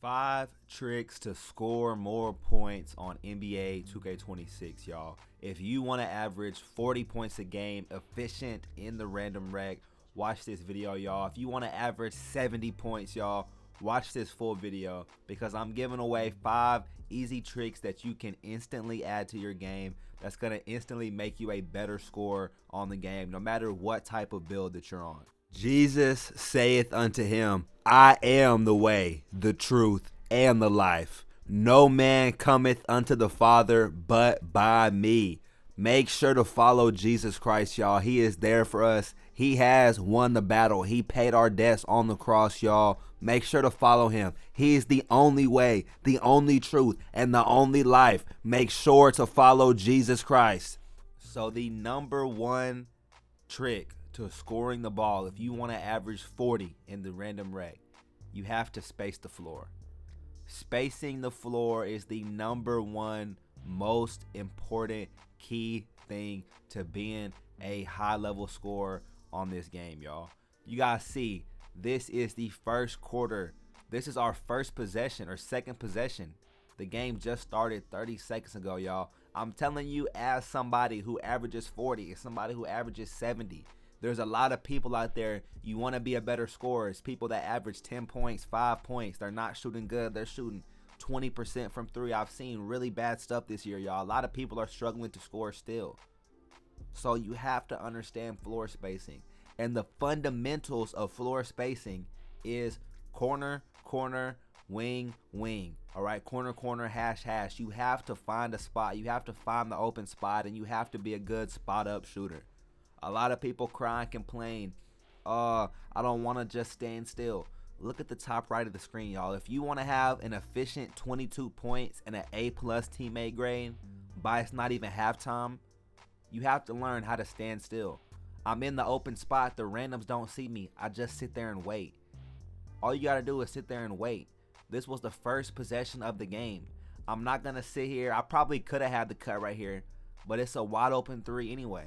5 tricks to score more points on NBA 2K26, y'all. If you want to average 40 points a game, efficient in the random rec, watch this video, y'all. If you want to average 70 points, y'all, watch this full video because I'm giving away 5 easy tricks that you can instantly add to your game that's going to instantly make you a better scorer on the game, no matter what type of build that you're on. Jesus saith unto him, I am the way, the truth, and the life. No man cometh unto the Father but by me. Make sure to follow Jesus Christ, y'all. He is there for us. He has won the battle. He paid our debts on the cross, y'all. Make sure to follow him. He is the only way, the only truth, and the only life. Make sure to follow Jesus Christ. So the number one trick to scoring the ball, if you want to average 40 in the random rec, you have to space the floor. Spacing the floor is the number one most important key thing to being a high level scorer on this game, y'all. You guys see, this is the first quarter. This is our first possession or second possession. The game just started 30 seconds ago, y'all. I'm telling you, as somebody who averages 40 and somebody who averages 70, there's a lot of people out there, you want to be a better scorer. It's people that average 10 points, 5 points. They're not shooting good. They're shooting 20% from 3. I've seen really bad stuff this year, y'all. A lot of people are struggling to score still. So you have to understand floor spacing. And the fundamentals of floor spacing is corner, corner, wing, wing. All right, corner, corner, hash, hash. You have to find a spot. You have to find the open spot, and you have to be a good spot up shooter. A lot of people cry and complain, I don't want to just stand still. Look at the top right of the screen, y'all. If you want to have an efficient 22 points and an A+ teammate grade by it's not even halftime, you have to learn how to stand still. I'm in the open spot. The randoms don't see me. I just sit there and wait. All you got to do is sit there and wait. This was the first possession of the game. I'm not going to sit here. I probably could have had the cut right here, but it's a wide open 3 anyway.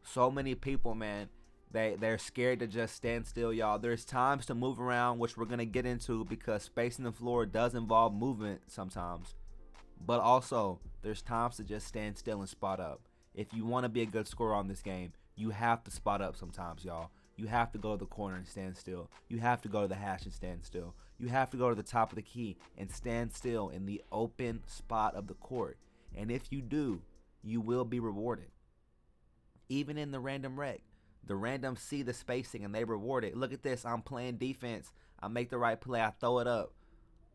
So many people, man, they're scared to just stand still, y'all. There's times to move around, which we're going to get into because spacing the floor does involve movement sometimes. But also, there's times to just stand still and spot up. If you want to be a good scorer on this game, you have to spot up sometimes, y'all. You have to go to the corner and stand still. You have to go to the hash and stand still. You have to go to the top of the key and stand still in the open spot of the court. And if you do, you will be rewarded. Even in the random rec, the randoms see the spacing and they reward it. Look at this. I'm playing defense. I make the right play. I throw it up.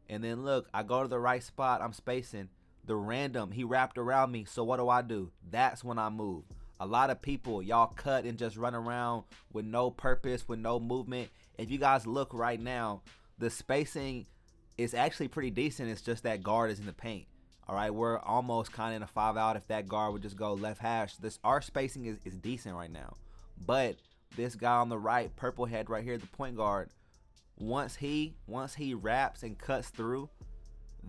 And then look, I go to the right spot. I'm spacing. The random, he wrapped around me. So what do? That's when I move. A lot of people, y'all cut and just run around with no purpose, with no movement. If you guys look right now, the spacing is actually pretty decent. It's just that guard is in the paint. All right, we're almost kind of in a 5 out. If that guard would just go left hash, our spacing is decent right now. But this guy on the right, purple head right here, the point guard, once he wraps and cuts through,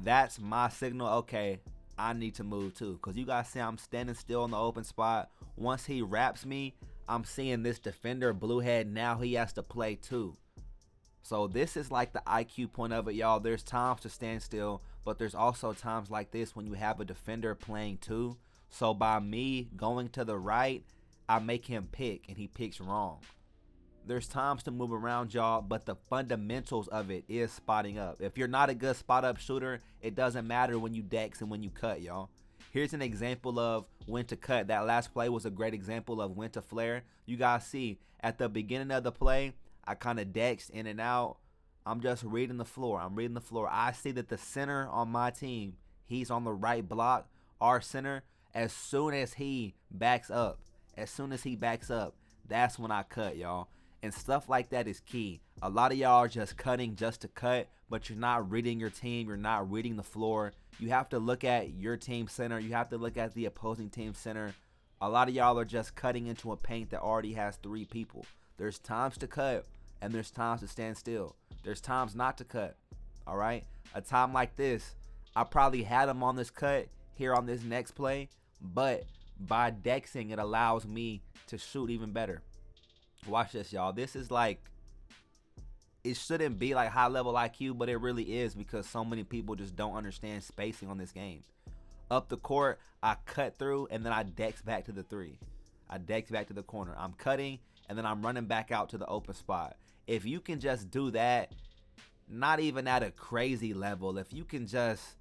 that's my signal. Okay, I need to move too. Because you guys see I'm standing still in the open spot. Once he wraps me, I'm seeing this defender, blue head. Now he has to play too. So this is like the IQ point of it, y'all. There's times to stand still, but there's also times like this when you have a defender playing too. So by me going to the right, I make him pick, and he picks wrong. There's times to move around, y'all, but the fundamentals of it is spotting up. If you're not a good spot up shooter, it doesn't matter when you dex and when you cut, y'all. Here's an example of when to cut. That last play was a great example of when to flare. You guys see, at the beginning of the play, I kind of dexed in and out. I'm just reading the floor. I see that the center on my team, he's on the right block. Our center, as soon as he backs up, that's when I cut, y'all. And stuff like that is key. A lot of y'all are just cutting just to cut, but you're not reading your team. You're not reading the floor. You have to look at your team center. You have to look at the opposing team center. A lot of y'all are just cutting into a paint that already has 3 people. There's times to cut, and there's times to stand still. There's times not to cut, all right? A time like this, I probably had him on this cut here on this next play, but by dexing, it allows me to shoot even better. Watch this, y'all. This is like it shouldn't be like high level IQ, but it really is because so many people just don't understand spacing on this game. Up the court, I cut through and then I dex back to the three. I dex back to the corner. I'm cutting and then I'm running back out to the open spot. If you can just do that, not even at a crazy level, if you can just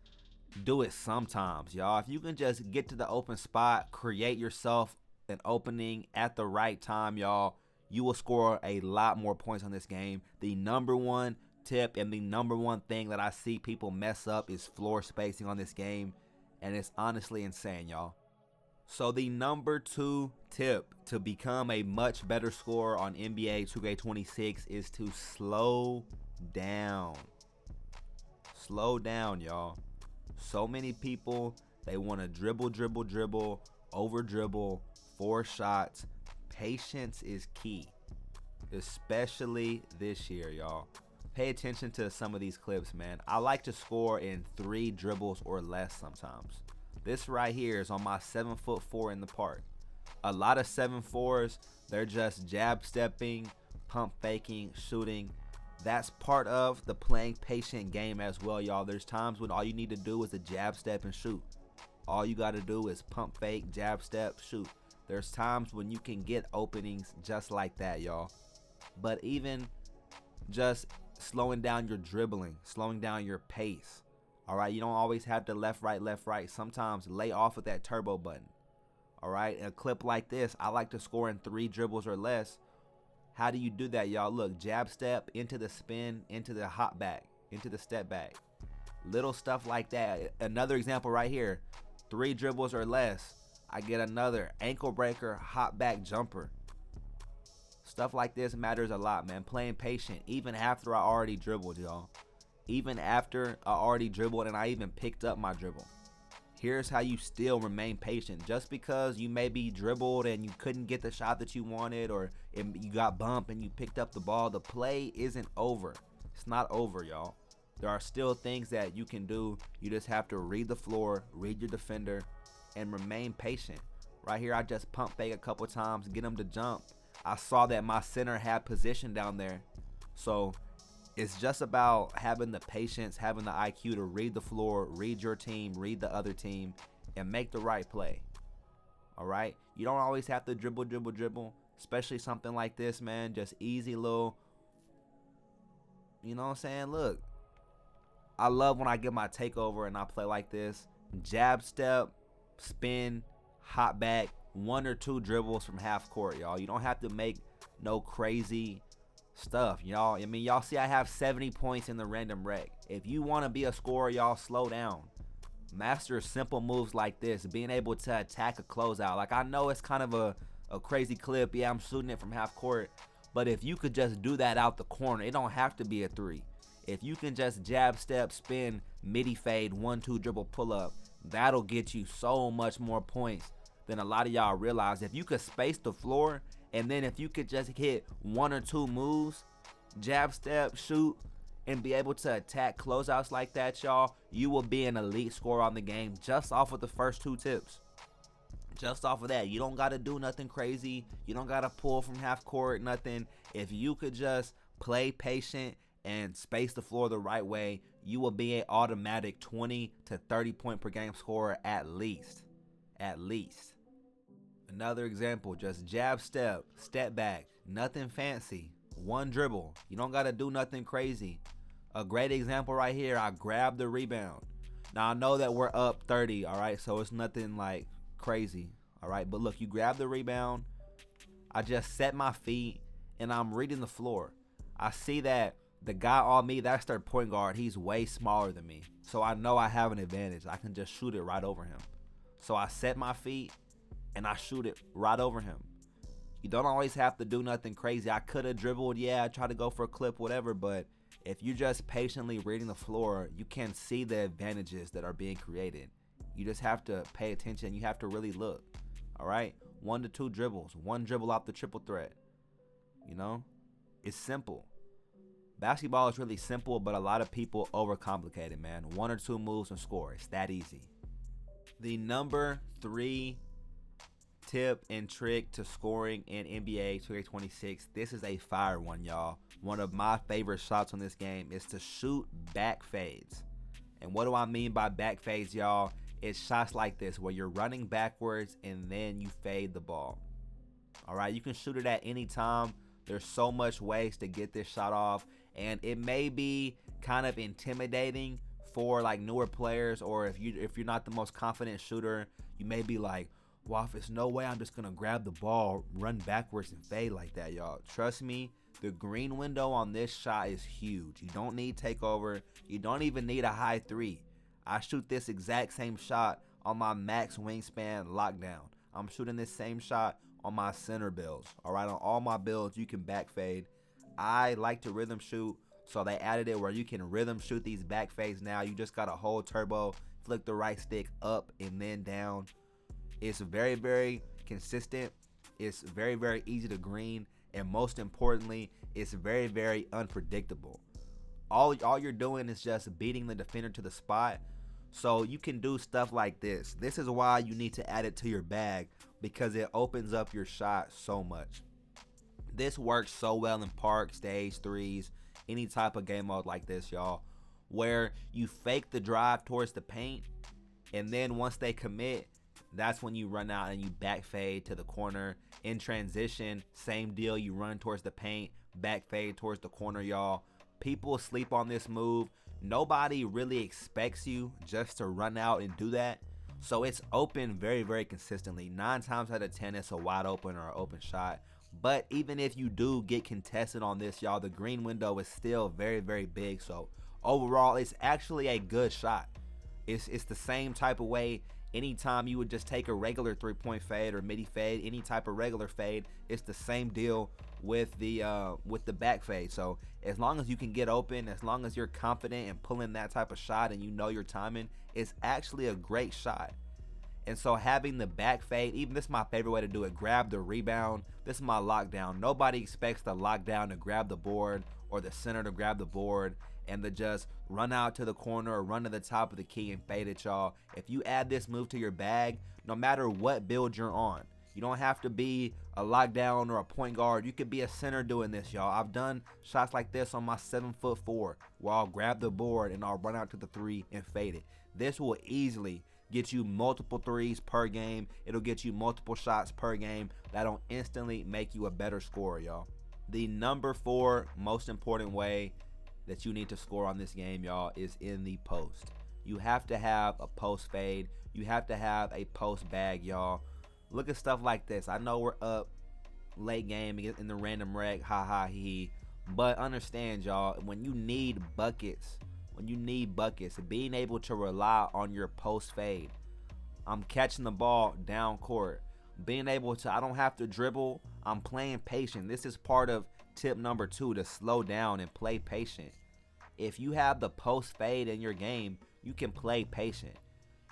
do it sometimes, y'all. If you can just get to the open spot, create yourself an opening at the right time, y'all, you will score a lot more points on this game. The number one tip and the number one thing that I see people mess up is floor spacing on this game, and it's honestly insane, y'all. So the number 2 tip to become a much better scorer on NBA 2K26 is to slow down. Slow down, y'all. So many people, they want to dribble, over dribble, 4 shots. Patience is key, especially this year, y'all. Pay attention to some of these clips, man. I like to score in 3 dribbles or less sometimes. This right here is on my 7'4" in the park. A lot of 7'4s, they're just jab stepping, pump faking, shooting. That's part of the playing patient game as well, y'all. There's times when all you need to do is a jab step and shoot. All you got to do is pump fake, jab step, shoot. There's times when you can get openings just like that, y'all. But even just slowing down your dribbling, slowing down your pace. All right, you don't always have to left, right. Sometimes lay off with that turbo button. All right, in a clip like this, I like to score in 3 dribbles or less. How do you do that, y'all? Look, jab step, into the spin, into the hop back, into the step back. Little stuff like that. Another example right here, 3 dribbles or less. I get another ankle breaker, hop back jumper. Stuff like this matters a lot, man. Playing patient, even after I already dribbled, y'all. Even after I already dribbled and I even picked up my dribble. Here's how you still remain patient. Just because you maybe dribbled and you couldn't get the shot that you wanted, or you got bumped and you picked up the ball, the play isn't over. It's not over, y'all. There are still things that you can do. You just have to read the floor, read your defender, and remain patient. Right here, I just pump fake a couple times, get him to jump. I saw that my center had position down there. So it's just about having the patience, having the IQ to read the floor, read your team, read the other team, and make the right play. All right? You don't always have to dribble, especially something like this, man. Just easy little, you know what I'm saying? Look, I love when I get my takeover and I play like this. Jab step, spin, hop back, 1 or 2 dribbles from half court, y'all. You don't have to make no crazy stuff, y'all. I mean, y'all see I have 70 points in the random rec. If you want to be a scorer, y'all, slow down. Master simple moves like this, being able to attack a closeout. Like, I know it's kind of a crazy clip. Yeah, I'm shooting it from half court. But if you could just do that out the corner, it don't have to be a 3. If you can just jab step, spin, midi fade, 1-2 dribble pull up, that'll get you so much more points than a lot of y'all realize. If you could space the floor, and then if you could just hit 1 or 2 moves, jab step, shoot, and be able to attack closeouts like that, y'all, you will be an elite scorer on the game just off of the first 2 tips. Just off of that. You don't got to do nothing crazy. You don't got to pull from half court, nothing. If you could just play patient and space the floor the right way, you will be an automatic 20 to 30 point per game scorer at least. At least. Another example, just jab step, step back, nothing fancy, 1 dribble. You don't got to do nothing crazy. A great example right here, I grabbed the rebound. Now I know that we're up 30, all right? So it's nothing like crazy, all right? But look, you grab the rebound. I just set my feet and I'm reading the floor. I see that the guy on me, that's their point guard. He's way smaller than me. So I know I have an advantage. I can just shoot it right over him. So I set my feet and I shoot it right over him. You don't always have to do nothing crazy. I could have dribbled, yeah, I tried to go for a clip, whatever, but if you're just patiently reading the floor, you can see the advantages that are being created. You just have to pay attention. You have to really look, all right? 1 to 2 dribbles, 1 dribble off the triple threat. You know, it's simple. Basketball is really simple, but a lot of people overcomplicate it, man. 1 or 2 moves and score. It's that easy. The number 3 tip and trick to scoring in NBA 2K26. This is a fire one, y'all. One of my favorite shots on this game is to shoot back fades. And what do I mean by back fades, y'all? It's shots like this where you're running backwards and then you fade the ball. All right, you can shoot it at any time. There's so much ways to get this shot off, and it may be kind of intimidating for like newer players, or if you're not the most confident shooter, you may be like, well, if it's no way I'm just gonna grab the ball, run backwards and fade like that, y'all. Trust me, the green window on this shot is huge. You don't need takeover. You don't even need a high three. I shoot this exact same shot on my max wingspan lockdown. I'm shooting this same shot on my center builds. All right, on all my builds, you can back fade. I like to rhythm shoot, so they added it where you can rhythm shoot these back fades now. You just got to hold turbo, flick the right stick up and then down. It's very, very consistent. It's very, very easy to green, and most importantly, it's very, very unpredictable. All you're doing is just beating the defender to the spot. So you can do stuff like this. This is why you need to add it to your bag, because it opens up your shot so much. This works so well in park, stage, threes, any type of game mode like this, y'all, where you fake the drive towards the paint, and then once they commit, that's when you run out and you back fade to the corner. In transition, same deal. You run towards the paint, back fade towards the corner, y'all. People sleep on this move. Nobody really expects you just to run out and do that. So it's open very, very consistently. 9 times out of 10, it's a wide open or an open shot. But even if you do get contested on this, y'all, the green window is still very, very big. So overall, it's actually a good shot. It's the same type of way. Anytime you would just take a regular 3-point fade or midi fade, any type of regular fade, it's the same deal with the back fade. So as long as you can get open, as long as you're confident in pulling that type of shot and you know your timing, it's actually a great shot. And so having the back fade, even this is my favorite way to do it, grab the rebound. This is my lockdown. Nobody expects the lockdown to grab the board or the center to grab the board and to just run out to the corner or run to the top of the key and fade it, y'all. If you add this move to your bag, no matter what build you're on, you don't have to be a lockdown or a point guard. You could be a center doing this, y'all. I've done shots like this on my 7'4", where I'll grab the board and I'll run out to the 3 and fade it. This will easily get you multiple threes per game. It'll get you multiple shots per game. That'll instantly make you a better scorer, y'all. The number 4 most important way that you need to score on this game, y'all, is in the post. You have to have a post fade. You have to have a post bag, y'all. Look at stuff like this. I know we're up late game in the random reg, ha ha he, but understand, y'all, when you need buckets, being able to rely on your post fade. I'm catching the ball down court. Being able to, I don't have to dribble. I'm playing patient. This is part of tip number 2, to slow down and play patient. If you have the post fade in your game, you can play patient.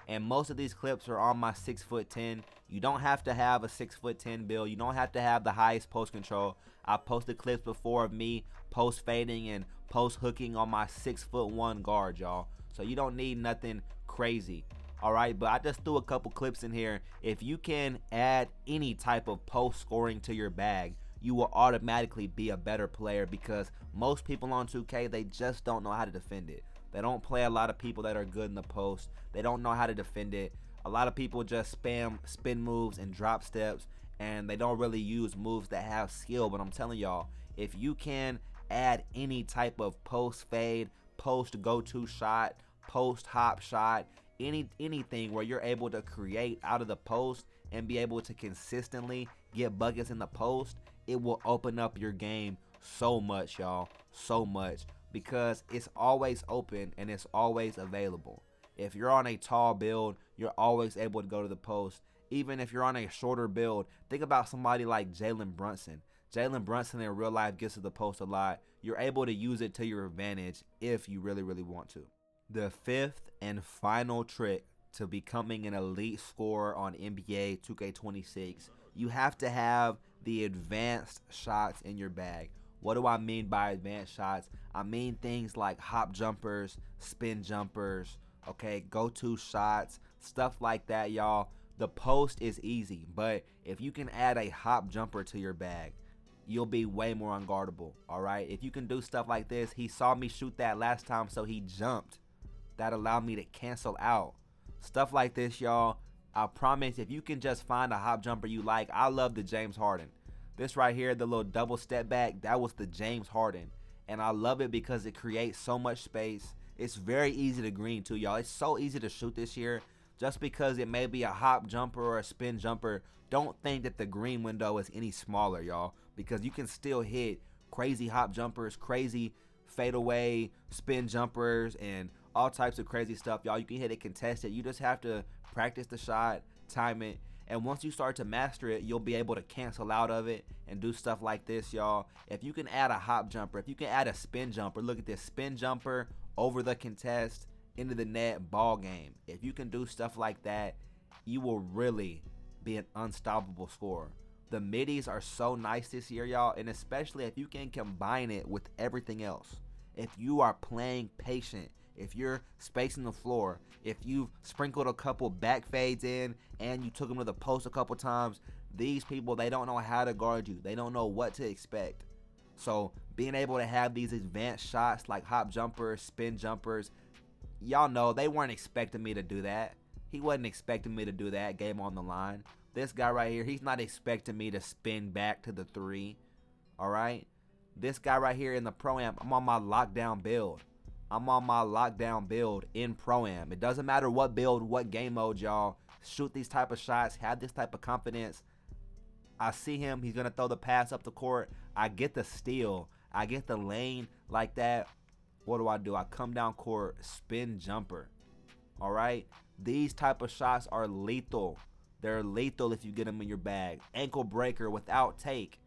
And most of these clips are on my 6'10". You don't have to have a 6'10" build. You don't have to have the highest post control. I posted clips before of me post fading and post hooking on my 6'1" guard, y'all. So you don't need nothing crazy. All right, but I just threw a couple clips in here. If you can add any type of post scoring to your bag, you will automatically be a better player, because most people on 2K, they just don't know how to defend it. They don't play a lot of people that are good in the post. They don't know how to defend it. A lot of people just spam spin moves and drop steps, and they don't really use moves that have skill. But I'm telling y'all, if you can add any type of post fade, post go-to shot, post hop shot, anything where you're able to create out of the post and be able to consistently get buckets in the post, it will open up your game so much, y'all, so much, because it's always open and it's always available. If you're on a tall build, you're always able to go to the post. Even if you're on a shorter build, think about somebody like Jalen Brunson. Jalen Brunson in real life gets to the post a lot. You're able to use it to your advantage if you really, really want to. The 5th and final trick to becoming an elite scorer on NBA 2K26, you have to have the advanced shots in your bag. What do I mean by advanced shots? I mean things like hop jumpers, spin jumpers, okay, go-to shots, stuff like that, y'all. The post is easy, but if you can add a hop jumper to your bag, you'll be way more unguardable. All right. If you can do stuff like this, he saw me shoot that last time, so he jumped. That allowed me to cancel out. Stuff like this, y'all. I promise, if you can just find a hop jumper you like, I love the James Harden. This right here, the little double step back, that was the James Harden. And I love it because it creates so much space. It's very easy to green too, y'all. It's so easy to shoot this year. Just because it may be a hop jumper or a spin jumper, don't think that the green window is any smaller, y'all. Because you can still hit crazy hop jumpers, crazy fadeaway spin jumpers, and all types of crazy stuff, y'all. You can hit it contested. You just have to practice the shot, time it, and once you start to master it, you'll be able to cancel out of it and do stuff like this, y'all. If you can add a hop jumper, if you can add a spin jumper, look at this spin jumper over the contest into the net, ball game. If you can do stuff like that, you will really be an unstoppable scorer. The middies are so nice this year, y'all, and especially if you can combine it with everything else. If you are playing patient, if you're spacing the floor, if you've sprinkled a couple back fades in and you took them to the post a couple times, these people, they don't know how to guard you. They don't know what to expect. So being able to have these advanced shots like hop jumpers, spin jumpers, y'all know they weren't expecting me to do that. He wasn't expecting me to do that. Game on the line. This guy right here, he's not expecting me to spin back to the three. All right. This guy right here in the Pro-Am, I'm on my lockdown build. I'm on my lockdown build in Pro-Am. It doesn't matter what build, what game mode, y'all. Shoot these type of shots. Have this type of confidence. I see him. He's going to throw the pass up the court. I get the steal. I get the lane like that. What do? I come down court, spin jumper. All right? These type of shots are lethal. They're lethal if you get them in your bag. Ankle breaker without take.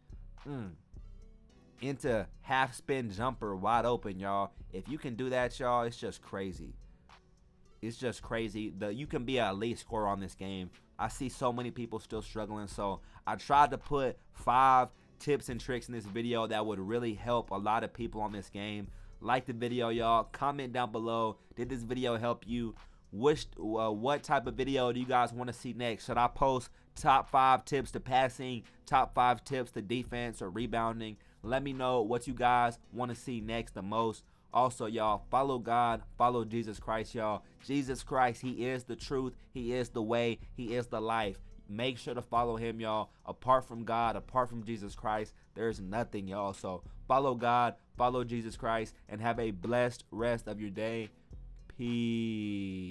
Into half spin jumper wide open, y'all. If you can do that, y'all, it's just crazy. It's just crazy. You can be an elite scorer on this game. I see so many people still struggling, so I tried to put 5 tips and tricks in this video that would really help a lot of people on this game. Like the video, y'all. Comment down below. Did this video help you? What type of video do you guys want to see next? Should I post top 5 tips to passing, top 5 tips to defense or rebounding? Let me know what you guys want to see next the most. Also, y'all, follow God, follow Jesus Christ, y'all. Jesus Christ, he is the truth, he is the way, he is the life. Make sure to follow him, y'all. Apart from God, apart from Jesus Christ, there's nothing, y'all. So follow God, follow Jesus Christ, and have a blessed rest of your day. Peace.